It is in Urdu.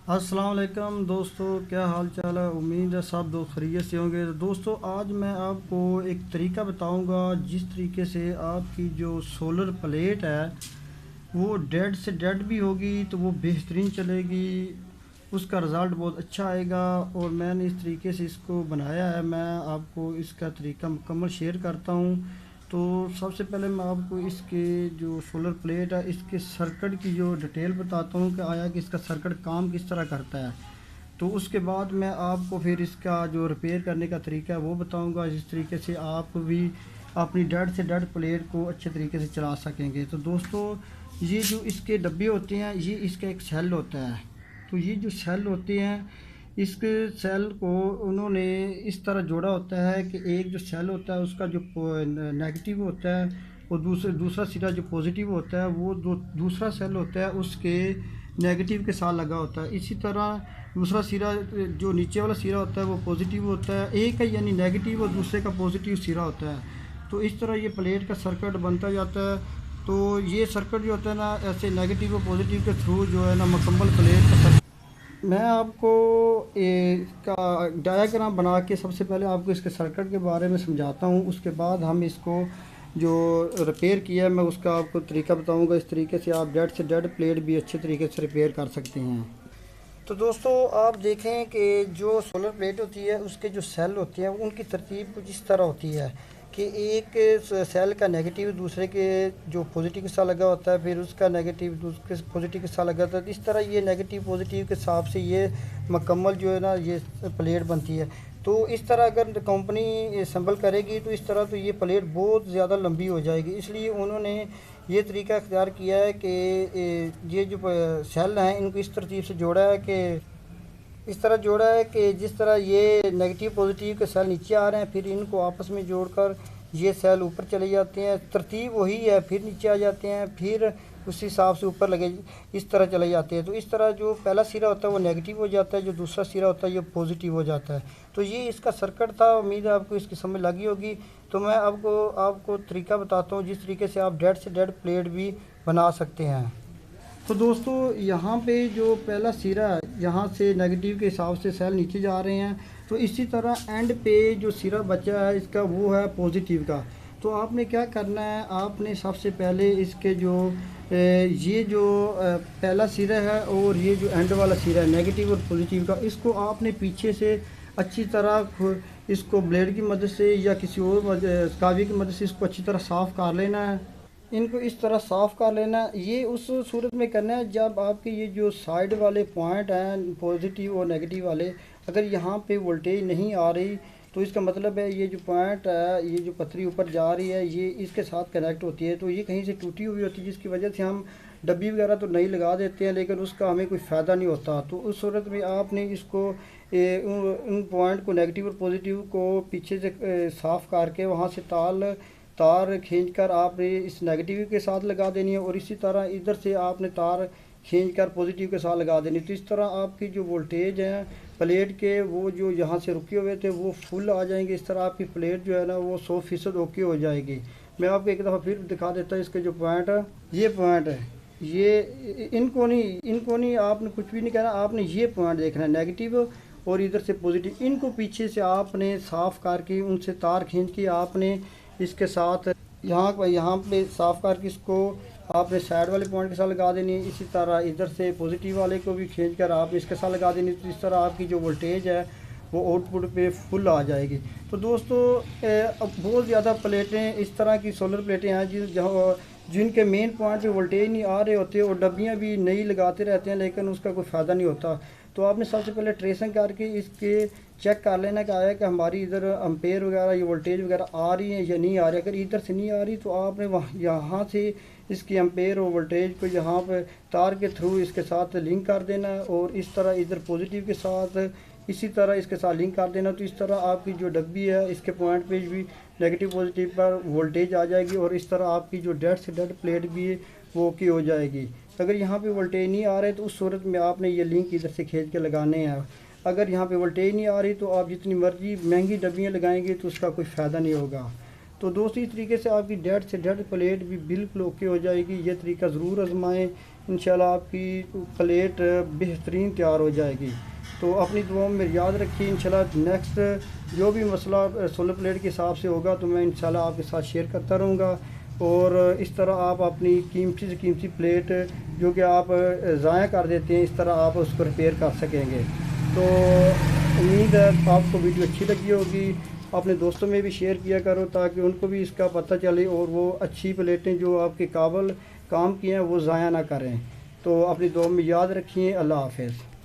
السلام علیکم دوستو، کیا حال چال ہے؟ امید ہے سب دوست خیریت سے ہوں گے۔ تو دوستو، آج میں آپ کو ایک طریقہ بتاؤں گا جس طریقے سے آپ کی جو سولر پلیٹ ہے وہ ڈیڈ سے ڈیڈ بھی ہوگی تو وہ بہترین چلے گی، اس کا رزلٹ بہت اچھا آئے گا۔ اور میں نے اس طریقے سے اس کو بنایا ہے، میں آپ کو اس کا طریقہ مکمل شیئر کرتا ہوں۔ تو سب سے پہلے میں آپ کو اس کے جو سولر پلیٹ ہے اس کے سرکٹ کی جو ڈیٹیل بتاتا ہوں کہ آیا کہ اس کا سرکٹ کام کس طرح کرتا ہے۔ تو اس کے بعد میں آپ کو پھر اس کا جو ریپیئر کرنے کا طریقہ ہے وہ بتاؤں گا، جس طریقے سے آپ بھی اپنی ڈیڈ سے ڈیڈ پلیٹ کو اچھے طریقے سے چلا سکیں گے۔ تو دوستو، یہ جو اس کے ڈبے ہوتے ہیں یہ اس کا ایک سیل ہوتا ہے۔ تو یہ جو سیل ہوتے ہیں اس کے سیل کو انہوں نے اس طرح جوڑا ہوتا ہے کہ ایک جو سیل ہوتا ہے اس کا جو نیگیٹو ہوتا ہے اور دوسرا سرا جو پازیٹیو ہوتا ہے وہ دوسرا سیل ہوتا ہے اس کے نیگیٹو کے ساتھ لگا ہوتا ہے۔ اسی طرح دوسرا سرا جو نیچے والا سرا ہوتا ہے وہ پازیٹیو ہوتا ہے، ایک ہے یعنی نیگیٹو اور دوسرے کا پازیٹیو سرا ہوتا ہے۔ تو اس طرح یہ پلیٹ کا سرکٹ بنتا جاتا ہے۔ تو یہ سرکٹ جو ہوتا ہے نا، ایسے نیگیٹو اور پازیٹیو کے تھرو جو ہے نا مکمل پلیٹ کا سرکٹ۔ میں آپ کو اس کا ڈایاگرام بنا کے سب سے پہلے آپ کو اس کے سرکٹ کے بارے میں سمجھاتا ہوں، اس کے بعد ہم اس کو جو ریپیئر کیا ہے میں اس کا آپ کو طریقہ بتاؤں گا۔ اس طریقے سے آپ ڈیڈ سے ڈیڈ پلیٹ بھی اچھے طریقے سے ریپیئر کر سکتے ہیں۔ تو دوستو، آپ دیکھیں کہ جو سولر پلیٹ ہوتی ہے اس کے جو سیل ہوتے ہیں ان کی ترتیب کچھ اس طرح ہوتی ہے کہ ایک سیل کا نیگیٹو دوسرے کے جو پازیٹیو کے ساتھ لگا ہوتا ہے، پھر اس کا نیگیٹو دوسرے پازیٹیو کے ساتھ لگا ہوتا ہے۔ اس طرح یہ نیگیٹو پازیٹیو کے حساب سے یہ مکمل جو ہے نا یہ پلیٹ بنتی ہے۔ تو اس طرح اگر کمپنی اسمبل کرے گی تو اس طرح تو یہ پلیٹ بہت زیادہ لمبی ہو جائے گی، اس لیے انہوں نے یہ طریقہ اختیار کیا ہے کہ یہ جو سیل ہیں ان کو اس ترتیب سے جوڑا ہے کہ اس طرح جوڑا ہے کہ جس طرح یہ نیگیٹو پازیٹیو کے سیل نیچے آ رہے ہیں پھر ان کو آپس میں جوڑ کر یہ سیل اوپر چلے جاتے ہیں، ترتیب وہی ہے، پھر نیچے آ جاتے ہیں، پھر اسی حساب سے اوپر لگے اس طرح چلے جاتے ہیں۔ تو اس طرح جو پہلا سرا ہوتا ہے وہ نیگیٹو ہو جاتا ہے، جو دوسرا سرا ہوتا ہے یہ پازیٹیو ہو جاتا ہے۔ تو یہ اس کا سرکٹ تھا، امید ہے آپ کو اس کی سمجھ لگی ہوگی۔ تو میں آپ کو طریقہ بتاتا ہوں جس طریقے سے آپ ڈیڈ سے ڈیڈ پلیٹ بھی بنا سکتے ہیں۔ تو دوستو، یہاں پہ جو پہلا سرا ہے یہاں سے نیگیٹو کے حساب سے سیل نیچے جا رہے ہیں، تو اسی طرح اینڈ پہ جو سرا بچا ہے اس کا وہ ہے پازیٹیو کا۔ تو آپ نے کیا کرنا ہے، آپ نے سب سے پہلے اس کے جو یہ جو پہلا سرا ہے اور یہ جو اینڈ والا سرا ہے نیگیٹو اور پازیٹیو کا، اس کو آپ نے پیچھے سے اچھی طرح اس کو بلیڈ کی مدد سے یا کسی اور کاوی کی مدد سے اس کو اچھی طرح صاف کر لینا ہے۔ ان کو اس طرح صاف کر لینا ہے۔ یہ اس صورت میں کرنا ہے جب آپ کے یہ جو سائیڈ والے پوائنٹ ہیں پازیٹیو اور نیگیٹو والے، اگر یہاں پہ وولٹیج نہیں آ رہی تو اس کا مطلب ہے یہ جو پوائنٹ ہے، یہ جو پتری اوپر جا رہی ہے یہ اس کے ساتھ کنیکٹ ہوتی ہے، تو یہ کہیں سے ٹوٹی ہوئی ہوتی ہے جس کی وجہ سے ہم ڈبی وغیرہ تو نہیں لگا دیتے ہیں لیکن اس کا ہمیں کوئی فائدہ نہیں ہوتا۔ تو اس صورت میں آپ نے اس کو ان پوائنٹ کو نیگیٹو اور پازیٹیو کو پیچھے سے صاف کر کے وہاں سے تار کھینچ کر آپ نے اس نیگیٹیو کے ساتھ لگا دینی ہے، اور اسی طرح ادھر سے آپ نے تار کھینچ کر پازیٹیو کے ساتھ لگا دینی۔ تو اس طرح آپ کی جو وولٹیج ہیں پلیٹ کے وہ جو یہاں سے رکے ہوئے تھے وہ فل آ جائیں گے۔ اس طرح آپ کی پلیٹ جو ہے نا وہ 100% اوکے ہو جائے گی۔ میں آپ کو ایک دفعہ پھر دکھا دیتا ہوں اس کے جو پوائنٹ ہے، یہ پوائنٹ ہے، یہ ان کو نہیں آپ نے کچھ بھی نہیں کہنا، آپ نے یہ پوائنٹ دیکھنا ہے نیگیٹو اور ادھر سے پازیٹیو، ان کو پیچھے سے آپ نے صاف کر کے ان سے تار کھینچ کے آپ نے اس کے ساتھ یہاں پہ صاف کر کے اس کو آپ نے سائڈ والے پوائنٹ کے ساتھ لگا دینی ہے۔ اسی طرح ادھر سے پازیٹیو والے کو بھی کھینچ کر آپ اس کے ساتھ لگا دینی، تو اس طرح آپ کی جو وولٹیج ہے وہ آؤٹ پٹ پہ فل آ جائے گی۔ تو دوستو، اب بہت زیادہ پلیٹیں اس طرح کی سولر پلیٹیں ہیں جن کے مین پوائنٹ پہ وولٹیج نہیں آ رہے ہوتے اور ڈبیاں بھی نئی لگاتے رہتے ہیں لیکن اس کا کوئی فائدہ نہیں ہوتا۔ تو آپ نے سب سے پہلے ٹریسنگ کر کے اس کے چیک کر لینا کہ آیا کہ ہماری ادھر امپیئر وغیرہ یا وولٹیج وغیرہ آ رہی ہیں یا نہیں آ رہی۔ اگر ادھر سے نہیں آ رہی تو آپ نے یہاں سے اس کی امپیئر اور وولٹیج کو یہاں پہ تار کے تھرو اس کے ساتھ لنک کر دینا ہے، اور اس طرح ادھر پازیٹیو کے ساتھ اسی طرح اس کے ساتھ لنک کر دینا۔ تو اس طرح آپ کی جو ڈبی ہے اس کے پوائنٹ پہ بھی نیگیٹو پازیٹیو پر وولٹیج آ جائے گی، اور اس طرح آپ کی جو ڈیڈ سے ڈیڈ پلیٹ بھی وہ اوکے ہو جائے گی۔ اگر یہاں پہ وولٹیج نہیں آ رہے تو اس صورت میں آپ نے یہ لنک ادھر سے کھینچ کے لگانے ہیں۔ اگر یہاں پہ وولٹیج نہیں آ رہی تو آپ جتنی مرضی مہنگی ڈبیاں لگائیں گے تو اس کا کوئی فائدہ نہیں ہوگا۔ تو دوستو، اس طریقے سے آپ کی ڈیڈ سے ڈیڈ پلیٹ بھی بالکل اوکے ہو جائے گی۔ یہ طریقہ ضرور آزمائیں، انشاءاللہ آپ کی پلیٹ بہترین تیار ہو جائے گی۔ تو اپنی دعاؤں میں یاد رکھیے، انشاءاللہ نیکسٹ جو بھی مسئلہ سولر پلیٹ کے حساب سے ہوگا تو میں انشاءاللہ آپ کے ساتھ شیئر کرتا رہوں گا، اور اس طرح آپ اپنی قیمتی سے قیمتی پلیٹ جو کہ آپ ضائع کر دیتے ہیں، اس طرح آپ اس کو ریپیئر کر سکیں گے۔ تو امید ہے آپ کو ویڈیو اچھی لگی ہوگی، اپنے دوستوں میں بھی شیئر کیا کرو تاکہ ان کو بھی اس کا پتہ چلے اور وہ اچھی پلیٹیں جو آپ کے قابل کام کی ہیں وہ ضائع نہ کریں۔ تو اپنی دعاؤں میں یاد رکھیں۔ اللہ حافظ۔